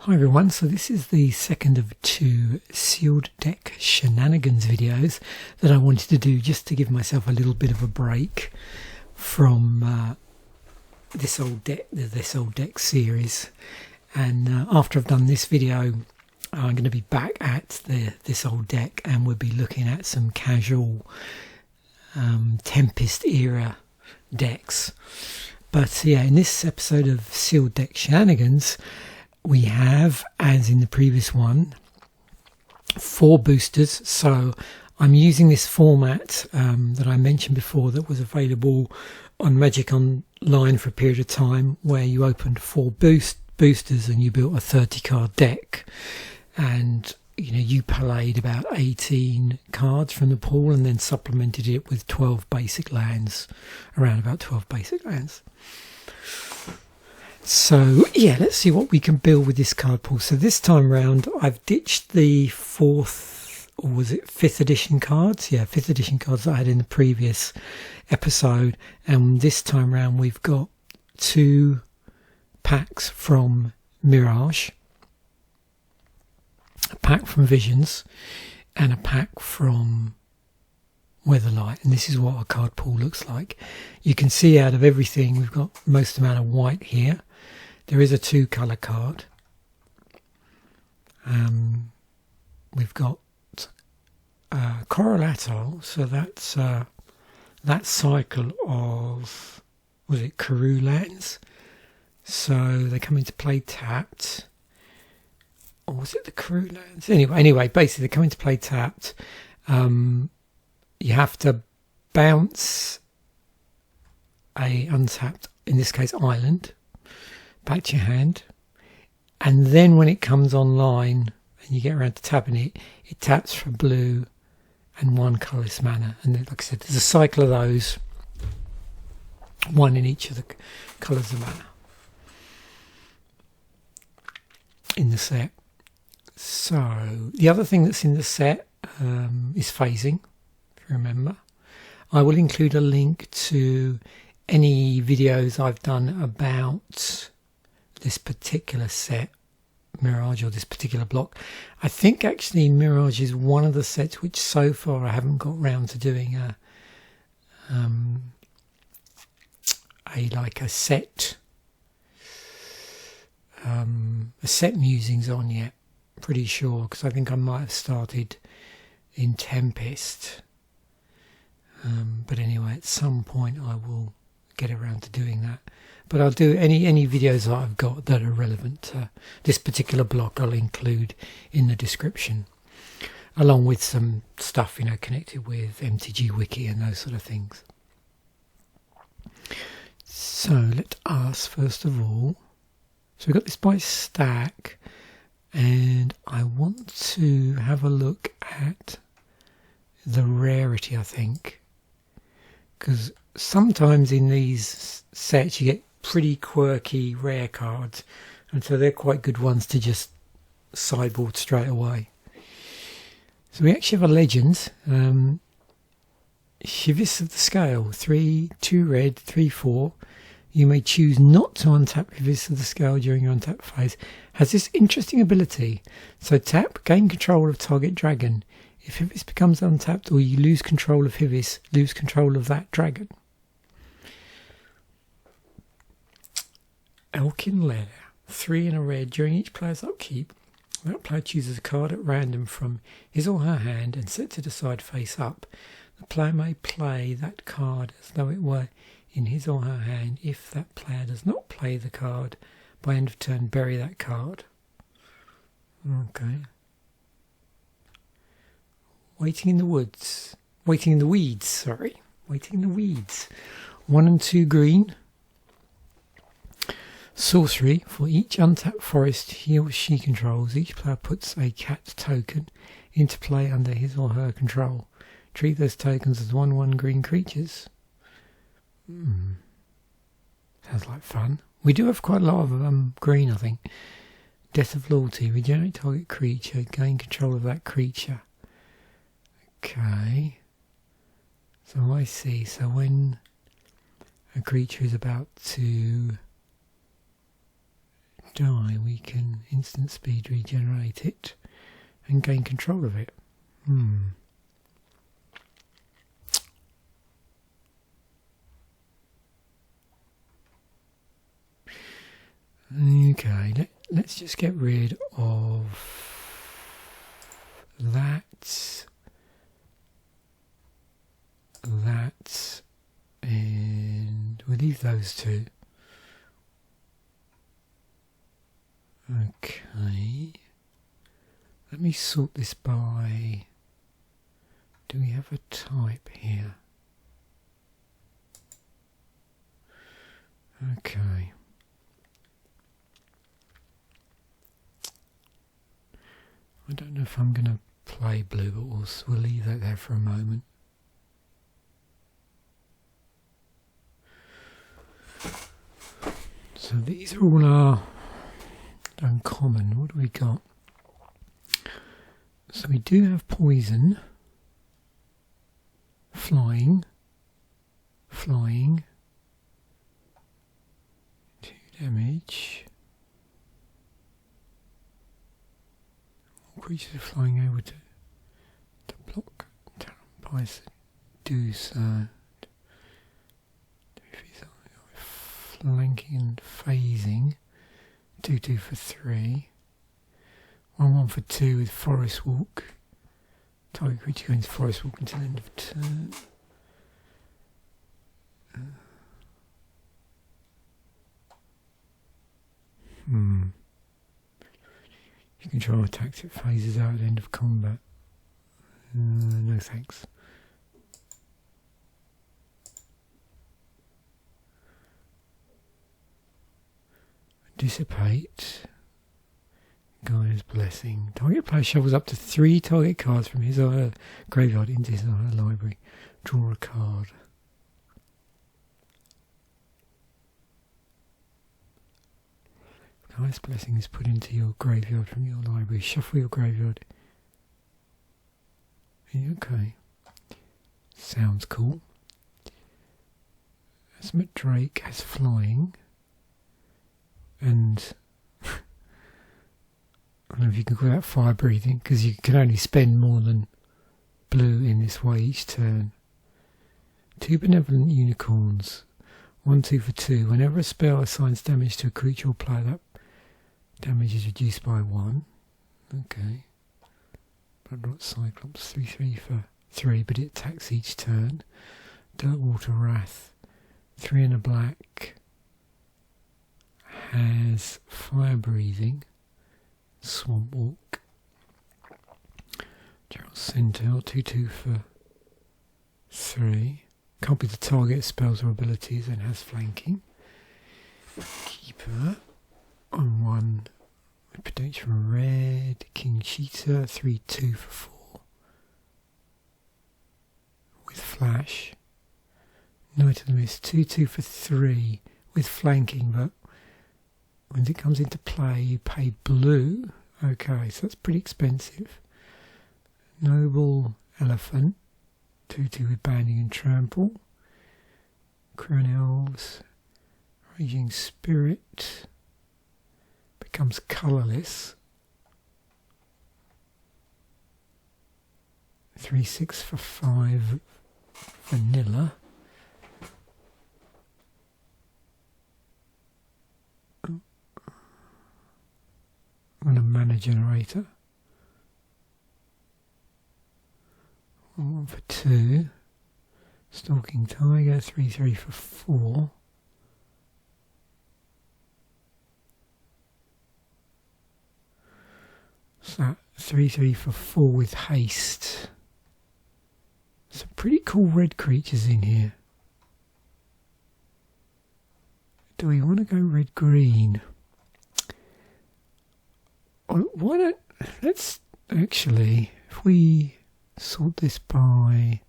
Hi everyone, so this is the second of two sealed deck shenanigans videos that I wanted to do just to give myself a little bit of a break from this old deck series. And after I've done this video, I'm going to be back at this old deck, and we'll be looking at some casual Tempest era decks. But yeah, in this episode of sealed deck shenanigans, we have, as in the previous one, 4 boosters. So I'm using this format that I mentioned before that was available on Magic Online for a period of time, where you opened 4 boosters and you built a 30 card deck, and you played about 18 cards from the pool and then supplemented it with 12 basic lands, around about 12 basic lands. So yeah, let's see what we can build with this card pool. So this time round, I've ditched the 4th, or was it 5th edition cards? Yeah, 5th edition cards that I had in the previous episode. And this time round, we've got 2 packs from Mirage, a pack from Visions, and a pack from Weatherlight. And this is what our card pool looks like. You can see out of everything, we've got most amount of white here. There is a 2 colour card. We've got Coral Atoll, so that's that cycle of, was it Karoo lands? So they come into play tapped. Or was it the Karoo lands? Anyway, basically they come into play tapped. You have to bounce a untapped, in this case island, back to your hand, and then when it comes online and you get around to tapping it, it taps for blue and 1 colourless mana. And then, like I said, there's a cycle of those, 1 in each of the colours of mana in the set. So the other thing that's in the set is phasing, if you remember. I will include a link to any videos I've done about this particular set, Mirage, or this particular block. I think actually Mirage is one of the sets which so far I haven't got round to doing a set musings on yet. Pretty sure, because I think I might have started in Tempest. But anyway, at some point I will get around to doing that. But I'll do any videos that I've got that are relevant to this particular block. I'll include in the description, along with some stuff connected with MTG Wiki and those sort of things. So let us first of all. So we've got this by stack, and I want to have a look at the rarity, I think, because sometimes in these sets you get pretty quirky rare cards, and so they're quite good ones to just sideboard straight away. So we actually have a legend, VIS of the Scale, 2 red, 3/4. You may choose not to untap VIS of the Scale during your untap phase. Has this interesting ability. So tap, gain control of target dragon. If VIS becomes untapped or you lose control of VIS, lose control of that dragon. Elkin Lair, 3 and a red. During each player's upkeep, that player chooses a card at random from his or her hand and sets it aside face up. The player may play that card as though it were in his or her hand. If that player does not play the card, by end of turn, bury that card. Okay. Waiting in the weeds. 1 and 2 green. Sorcery. For each untapped forest he or she controls, each player puts a cat token into play under his or her control. Treat those tokens as 1/1 green creatures. Sounds like fun. We do have quite a lot of green, I think. Death of Loyalty. Regenerate target creature. Gain control of that creature. Okay. So I see. So when a creature is about to die, we can instant speed regenerate it and gain control of it. Okay, let's just get rid of that, and we'll leave those two. Okay, let me sort this by, do we have a type here? Okay. I don't know if I'm going to play blue, but we'll leave that there for a moment. So these are all our uncommon. What do we got? So we do have poison, flying, 2 damage. Creatures are flying able to block Python do so. Flanking and phasing. 2/2 for 3. 1/1 for 2 with Forest Walk. Target creature goes into Forest Walk until end of turn. You control attacks, it phases out at the end of combat. No thanks. Dissipate. Gaia's Blessing. Target player shovels up to 3 target cards from his or her graveyard into his or her library. Draw a card. Gaia's Blessing is put into your graveyard from your library. Shuffle your graveyard. Okay. Sounds cool. Asmit Drake has flying. And I don't know if you can call that fire breathing, because you can only spend more than blue in this way each turn. 2 Benevolent Unicorns. 1/2 for 2. Whenever a spell assigns damage to a creature or player, that damage is reduced by 1. Okay. Bloodrot Cyclops. 3/3 for 3, but it attacks each turn. Dirtwater Wrath. 3 and a black. Has fire breathing. Swamp Walk. Gerald Centaur. 2/2 for 3. Can't be the target of spells or abilities and has flanking. Keeper. On 1 with potential red. King Cheetah. 3/2 for 4. With flash. Knight of the Mist. 2/2 for 3 with flanking, but when it comes into play you pay blue. Okay, so that's pretty expensive. Noble Elephant. 2/2 with Banding and Trample. Crown Elves. Raging Spirit. Becomes colourless. 3/6 for 5 vanilla. On a mana generator. 1/1 for 2. Stalking Tiger. 3/3 for 4. So 3/3 for 4 with haste. Some pretty cool red creatures in here. Do we want to go red-green? Why don't, let's actually, if we sort this by,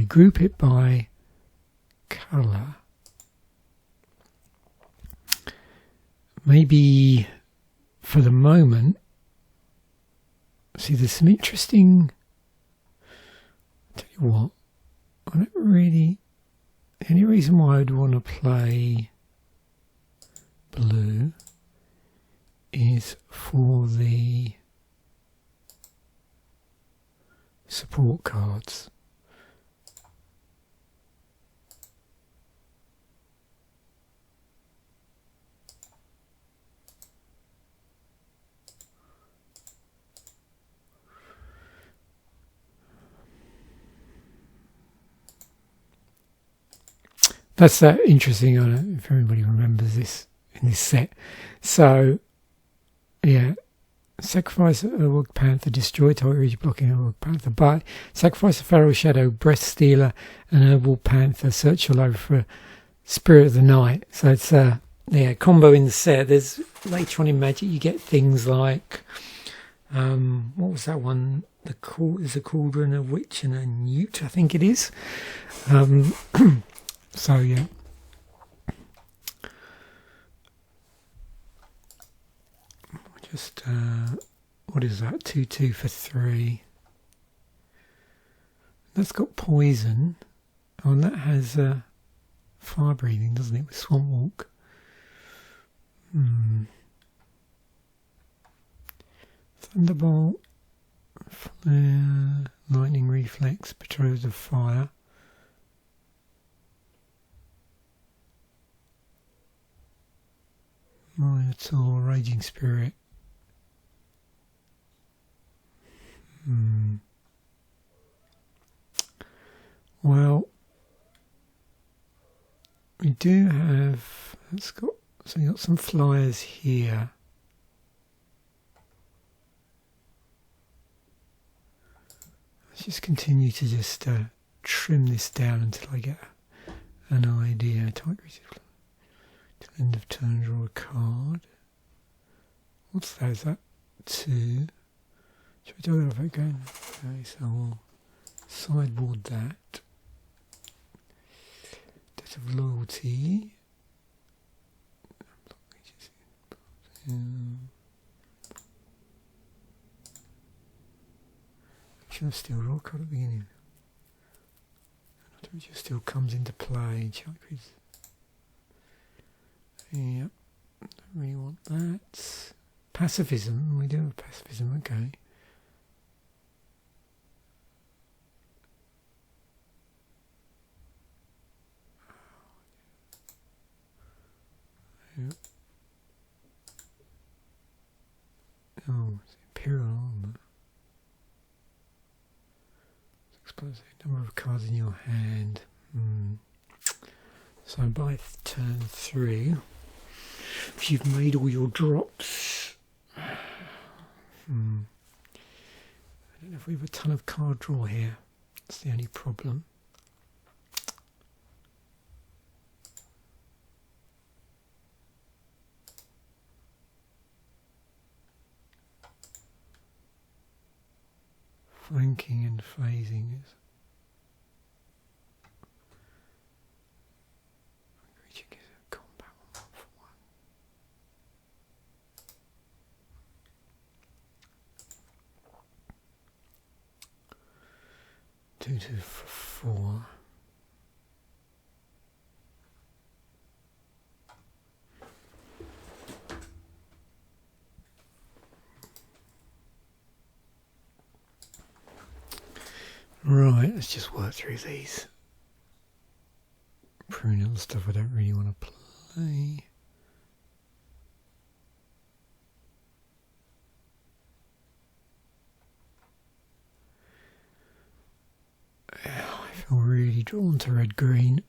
group it by colour. Maybe for the moment, see there's some interesting, I'll tell you what, I don't really, any reason why I'd want to play blue is for the support cards. That's interesting. I don't know if everybody remembers this in this set. So, yeah, sacrifice a Wood Panther, destroy target region blocking a Wood Panther. But sacrifice a Feral Shadow, Breath Stealer, and a Wood Panther. Search all over for Spirit of the Night. So it's yeah, combo in the set. There's later on in Magic you get things like what was that one? There's a Cauldron, a Witch, and a Newt, I think it is. So yeah. Just what is that? 2/2 for 3. That's got poison. Oh, and that has fire breathing, doesn't it? With Swamp Walk. Thunderbolt, Flare, Lightning Reflex, Betrothed of Fire. Minotaur, Raging Spirit. Well, we do have. So we got some flyers here. Let's just continue to just trim this down until I get an idea. Till end of turn, draw a card. What's that? Is that 2? Should we do that off again? Okay, so we'll sideboard that. Debt of Loyalty. Action of Steel, draw a card at the beginning. Which still comes into play. Yep, don't really want that. Pacifism, we do have pacifism, okay. Yep. Oh, it's Imperial Armour. Explosive number of cards in your hand. So by turn 3, if you've made all your drops, I don't know if we have a ton of card draw here. That's the only problem. Flanking and phasing is. Creature gives a combat 1/1. 2/2 for 4. Right, let's just work through these. Prunal stuff I don't really want to play. I feel really drawn to red-green.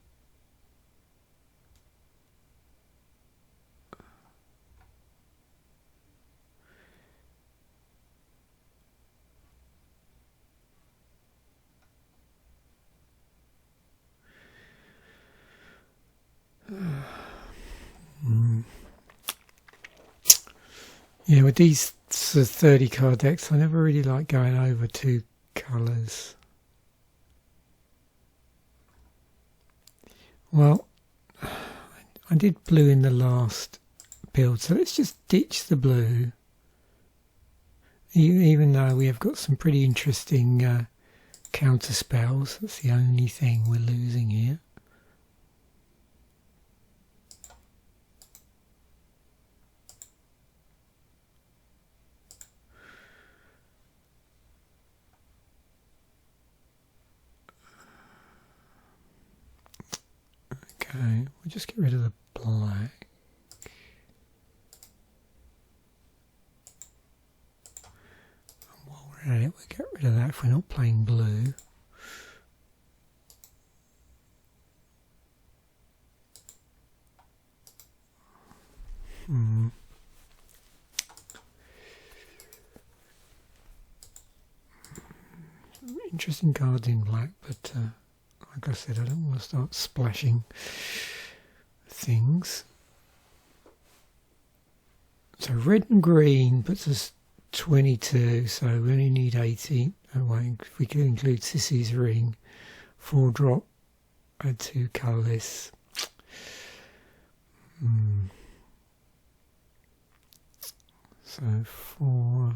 Yeah, with these 30 card decks, I never really like going over 2 colours. Well, I did blue in the last build, so let's just ditch the blue. Even though we have got some pretty interesting counter spells, that's the only thing we're losing here. We'll just get rid of the black. And while we're at it, we'll get rid of that if we're not playing blue. Interesting cards in black, but like I said, I don't want to start splashing things. So red and green puts us 22, so we only need 18. Oh, well, if we can include Sissy's ring, 4 drop, add 2 colourless. So 4,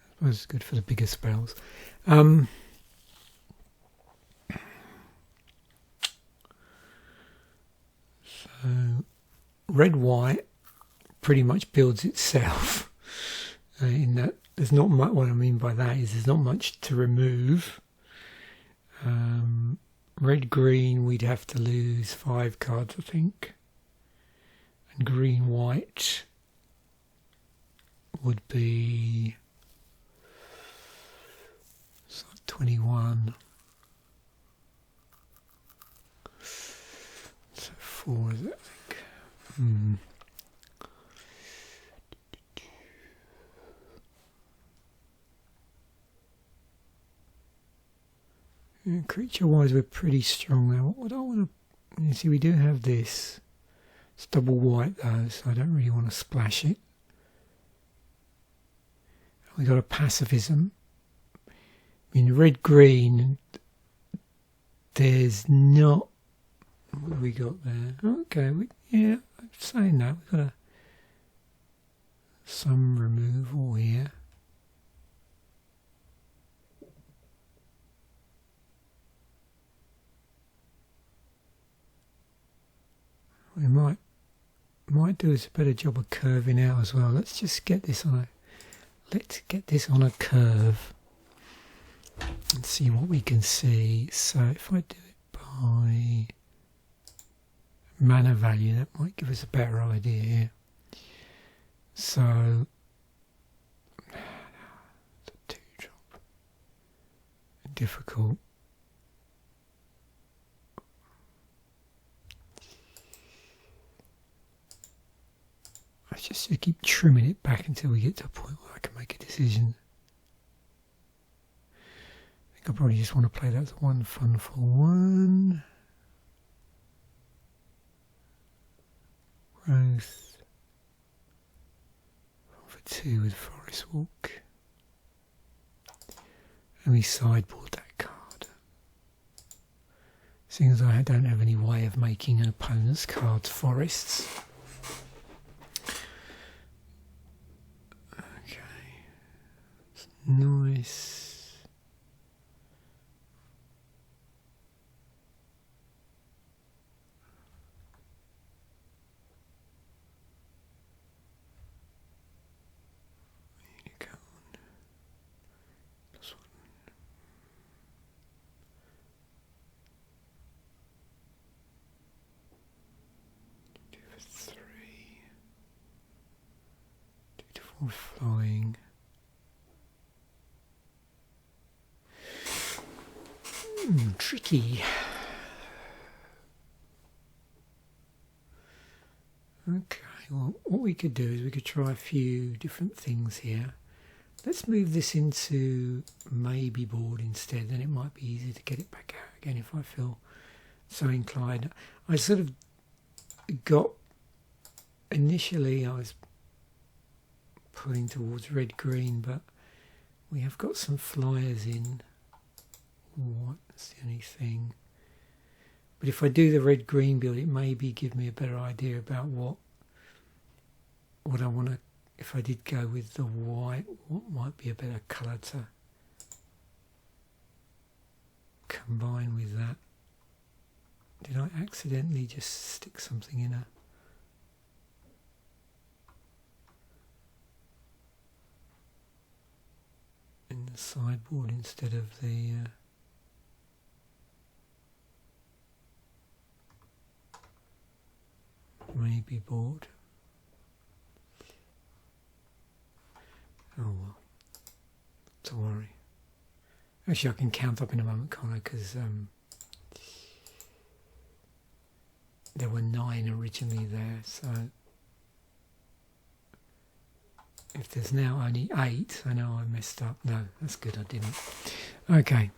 I suppose it's good for the bigger spells. So red white pretty much builds itself in that there's not much. What I mean by that is there's not much to remove. Red green we'd have to lose 5 cards, I think, and green white would be 21. So 4 is it, I think. Creature wise we're pretty strong now. What I want to, you see, we do have this. It's double white though, so I don't really want to splash it. We got a pacifism. In red green there's not, what have we got there? Okay, yeah, I'm saying that we've got some removal here. We might do us a better job of curving out as well. Let's just get this on a curve and see what we can see. So if I do it by mana value, that might give us a better idea here. So it's a 2 drop. Difficult. I just keep trimming it back until we get to a point where I can make a decision. I think I probably just want to play that as one fun for 1. Growth. For 2 with Forest Walk. And we sideboard that card. Seeing as I don't have any way of making an opponent's cards forests. Nice. Unicorn. Plus 1. 2 for 3. 2 to 4 flying. Tricky. Okay, well, what we could do is we could try a few different things here. Let's move this into maybe board instead, then it might be easier to get it back out again if I feel so inclined. I sort of got, initially I was pulling towards red-green, but we have got some flyers in. What's the only thing? But if I do the red-green build, it maybe give me a better idea about what I want to. If I did go with the white, what might be a better colour to combine with that? Did I accidentally just stick something in the sideboard instead of the be bored. Oh well, don't worry. Actually, I can count up in a moment, can't I? Because there were 9 originally there, so if there's now only 8, I know I messed up. No, that's good, I didn't. Okay.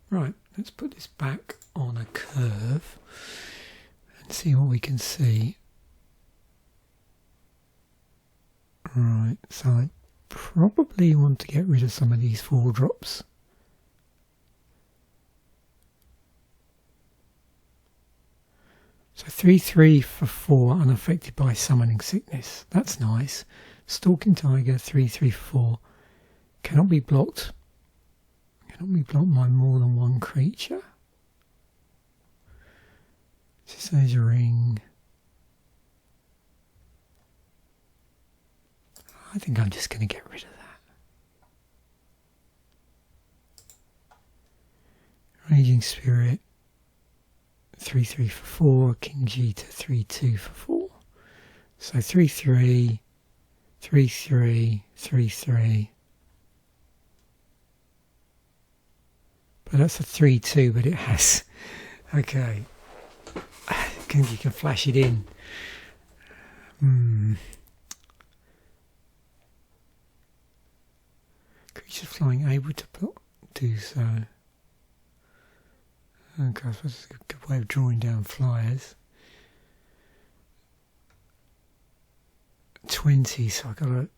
Right, let's put this back on a curve and see what we can see. Right, so I probably want to get rid of some of these 4 drops. So 3-3 for 4, unaffected by summoning sickness. That's nice. Stalking Tiger, 3-3 for 4. Cannot be blocked. Cannot be blocked by more than one creature. Scissors Ring. I think I'm just going to get rid of that. Raging Spirit, 3-3 for 4. King Jita, 3-2 for 4. So 3-3, 3-3, 3-3. But that's a 3-2, but it has. Okay. You can flash it in. Creature flying able to do so. Okay, I suppose it's a good way of drawing down flyers. 20, so I've got to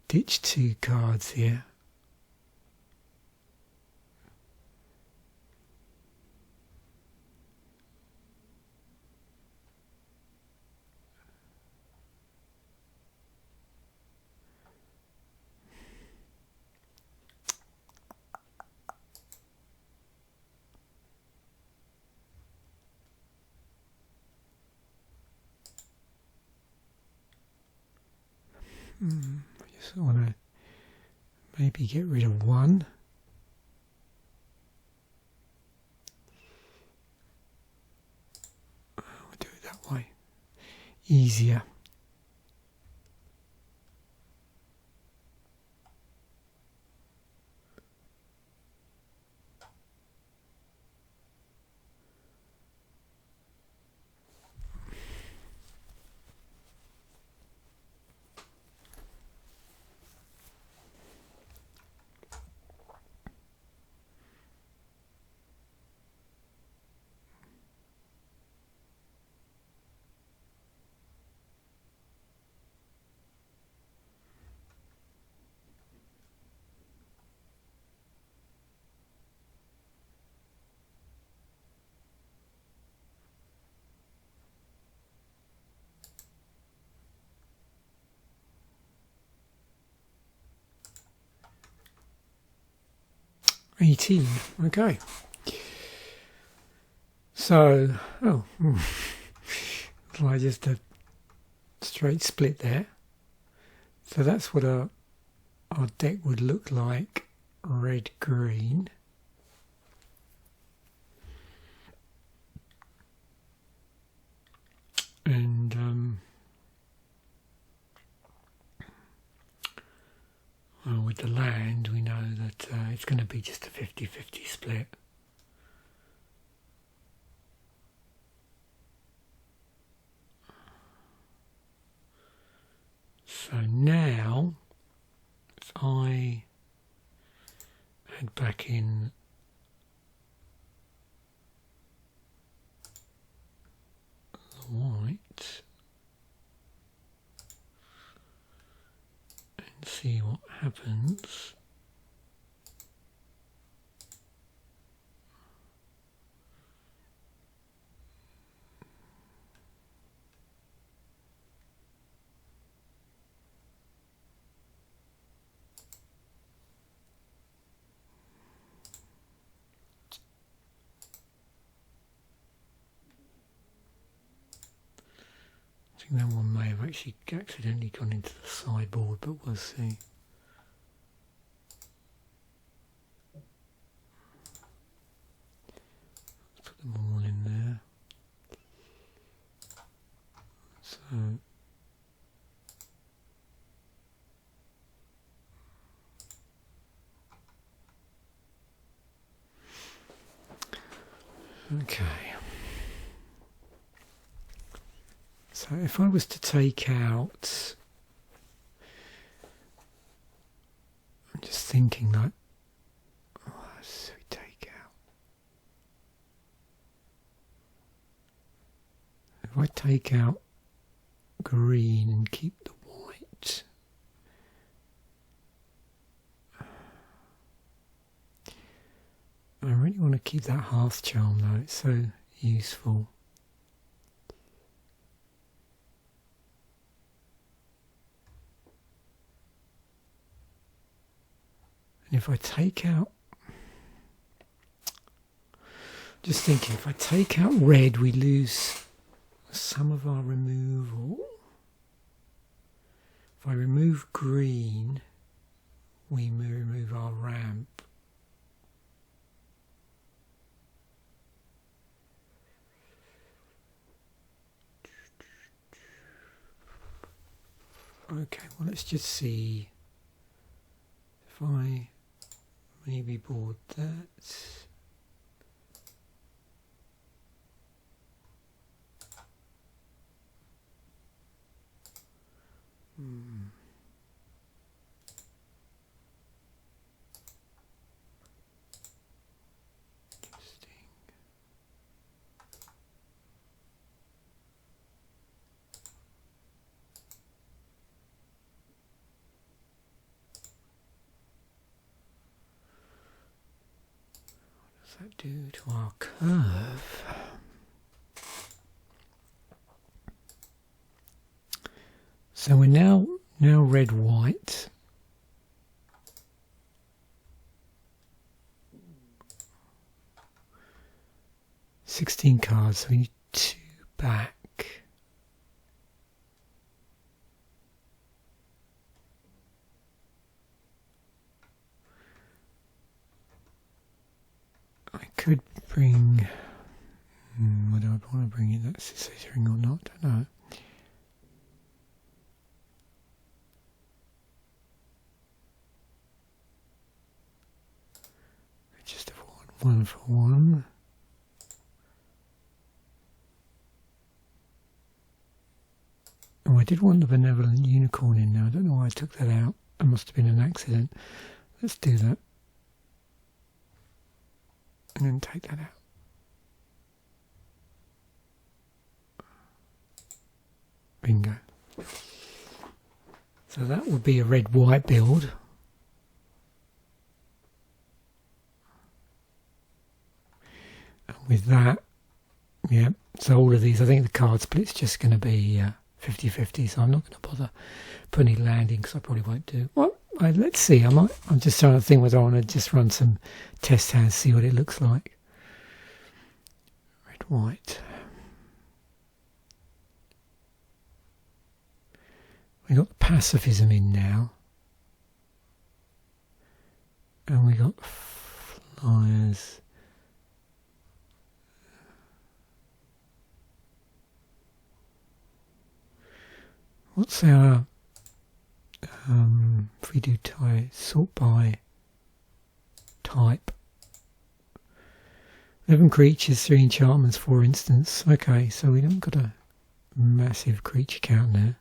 ditch 2 cards here. I just want to maybe get rid of 1. I'll do it that way. Easier. $18. Okay. So, like just a straight split there. So that's what our deck would look like, red-green. And well, with the land, we know that it's going to be just a 50-50 split. So now, if I head back in the white and see what happens. I think that one may have actually accidentally gone into the sideboard, but we'll see. Okay. So if I was to take out, I'm just thinking like, what else do we take out? If I take out green and keep the white, I really want to keep that hearth charm though, it's so useful. And if I take out, just thinking, if I take out red, we lose some of our removal. If I remove green, we remove our ramp. Okay, well let's just see if I maybe board that. Interesting. What does that do to our curve? So we're now red white. $16 cards, so we need 2 back. I could bring, whether I'd want to bring in that scissoring or not, I don't know. Just one for one. Oh, I did want the benevolent unicorn in now. I don't know why I took that out. It must have been an accident. Let's do that. And then take that out. Bingo. So that would be a red-white build. And with that, yeah, so all of these, I think the card split's just going to be 50-50, so I'm not going to bother putting any landing because I probably won't do. Well, let's see, I'm just trying to think whether I want to just run some test hands, see what it looks like. Red-white. We got the pacifism in now. And we got flyers. What's our, if we do sort by type. 11 creatures, 3 enchantments, 4 instants. Okay, so we haven't got a massive creature count there.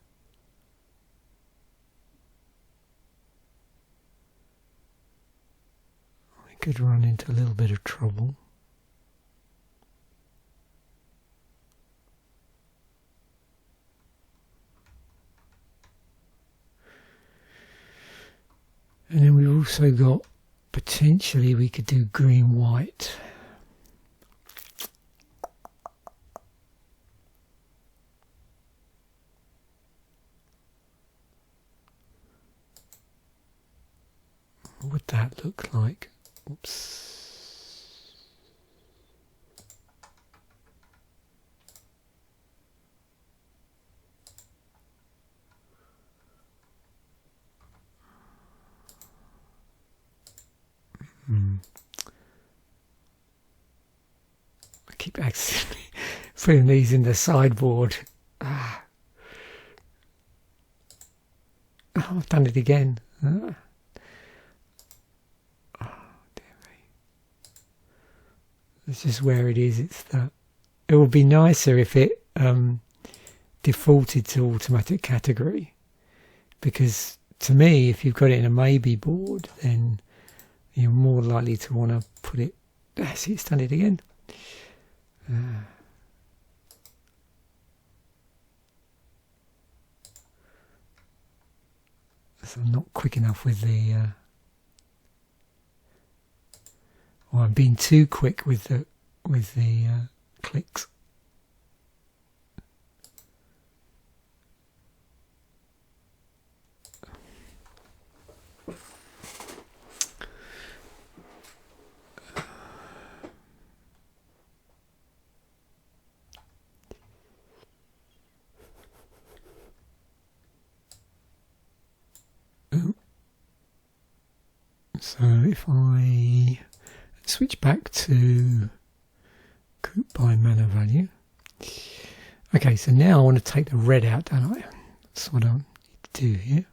We could run into a little bit of trouble. And then we've also got, potentially we could do green-white. What would that look like? Oops. I keep accidentally putting these in the sideboard. I've done it again. Oh, dear me. This is where it is. It's that. It would be nicer if it defaulted to automatic category, because to me, if you've got it in a maybe board, then you're more likely to want to put it. See, it's done it again. So I'm not quick enough with the. Or I'm being too quick with the clicks. So if I switch back to group by mana value. Okay, so now I want to take the red out, don't I? That's what I need to do here.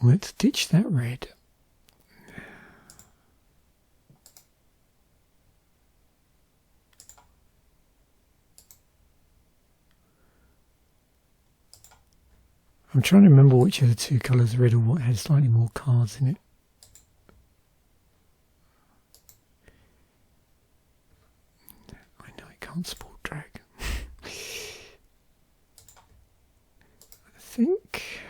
Let's ditch that red. I'm trying to remember which of the two colours, red or white, had slightly more cards in it. I know it can't sport drag. I think.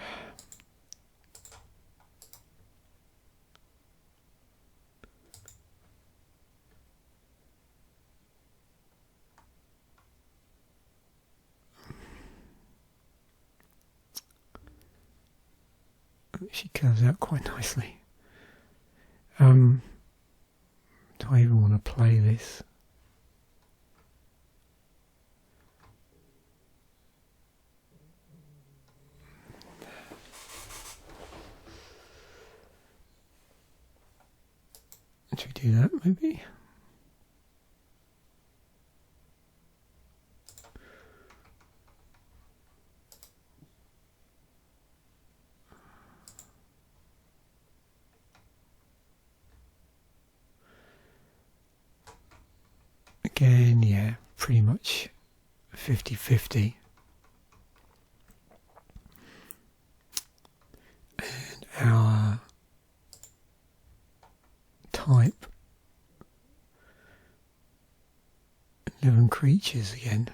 She curves out quite nicely. Do I even want to play this? Should we do that maybe? Again, yeah, pretty much 50-50. And our type, 11 creatures again.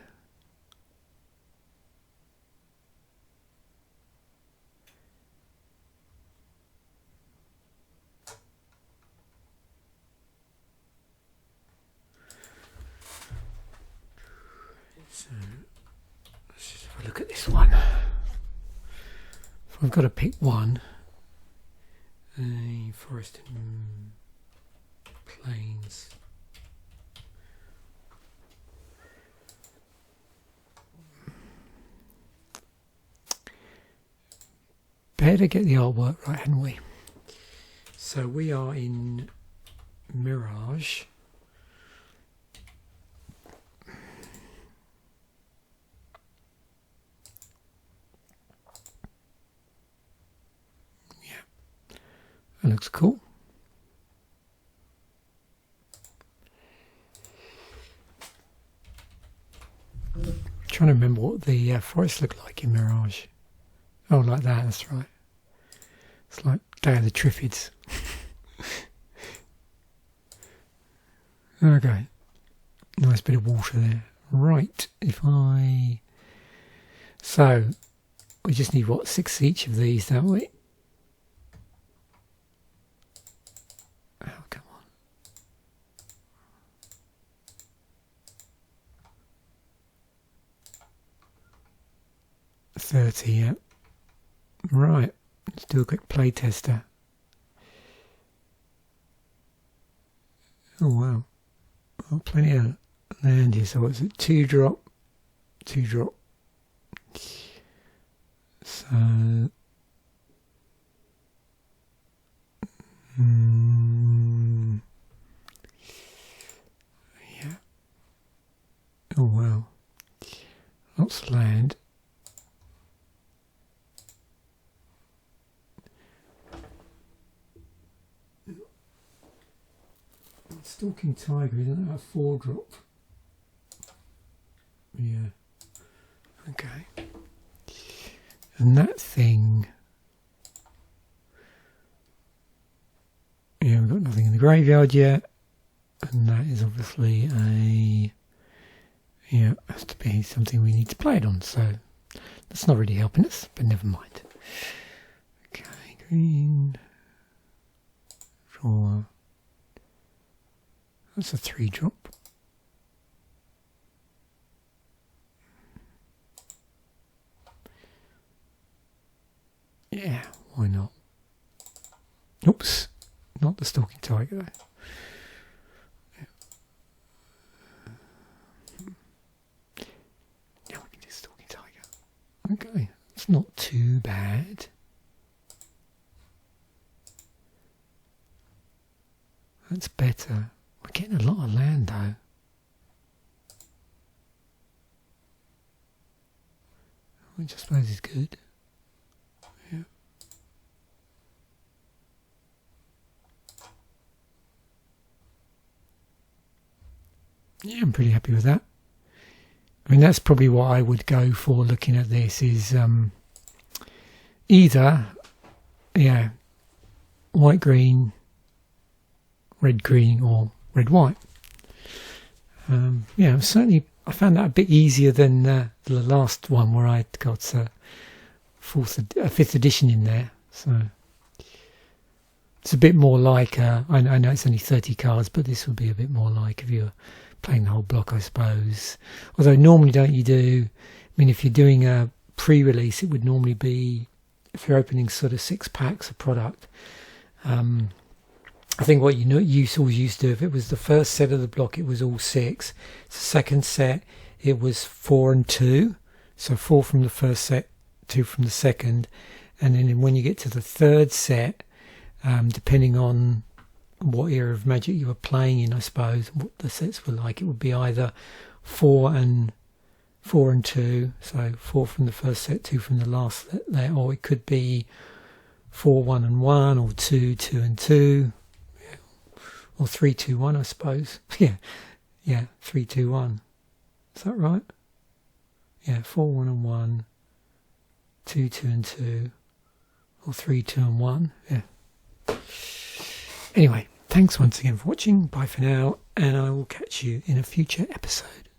So let's just have a look at this one. If I've got to pick one, forest and plains. Better get the artwork right, hadn't we? So we are in Mirage. That looks cool. I'm trying to remember what the forest looked like in Mirage. Oh, like that, that's right. It's like Day of the Triffids. Okay. Nice bit of water there. Right, So, we just need, what, 6 each of these, don't we? Oh, come on. 30, yeah. Right, let's do a quick play tester. Oh wow, well, plenty of land here. So what's it? 2 drop, 2 drop. So Stalking Tiger, isn't that a 4-drop? Yeah. Okay. And that thing... Yeah, we've got nothing in the graveyard yet. And that is obviously a... Yeah, has to be something we need to play it on, so that's not really helping us, but never mind. Okay, green. Draw. That's a 3-drop. Yeah, why not? Oops, not the Stalking Tiger though. Yeah, we can do Stalking Tiger. Okay, it's not too bad. That's better. We're getting a lot of land though. Which I suppose is good. Yeah. Yeah, I'm pretty happy with that. I mean, that's probably what I would go for looking at this is either, yeah, white, green, red, green, or red, white. Yeah, certainly I found that a bit easier than the last one where I got a 5th edition in there. So it's a bit more like, I know it's only 30 cards, but this would be a bit more like if you're playing the whole block, I suppose. Although normally don't you do, I mean, if you're doing a pre-release, it would normally be, if you're opening sort of 6 packs of product, I think what you always used to do, if it was the first set of the block, it was all 6. The second set, it was 4 and 2. So 4 from the first set, 2 from the second. And then when you get to the third set, depending on what era of Magic you were playing in, I suppose, what the sets were like, it would be either 4 and 2. So 4 from the first set, 2 from the last set there. Or it could be 4, 1 and 1, or 2, 2 and 2. Or 3, 2, 1, I suppose. Yeah, 3, 2, 1. Is that right? Yeah, 4, 1 and 1, 2, 2 and 2, or 3, 2 and 1. Yeah. Anyway, thanks once again for watching. Bye for now, and I will catch you in a future episode.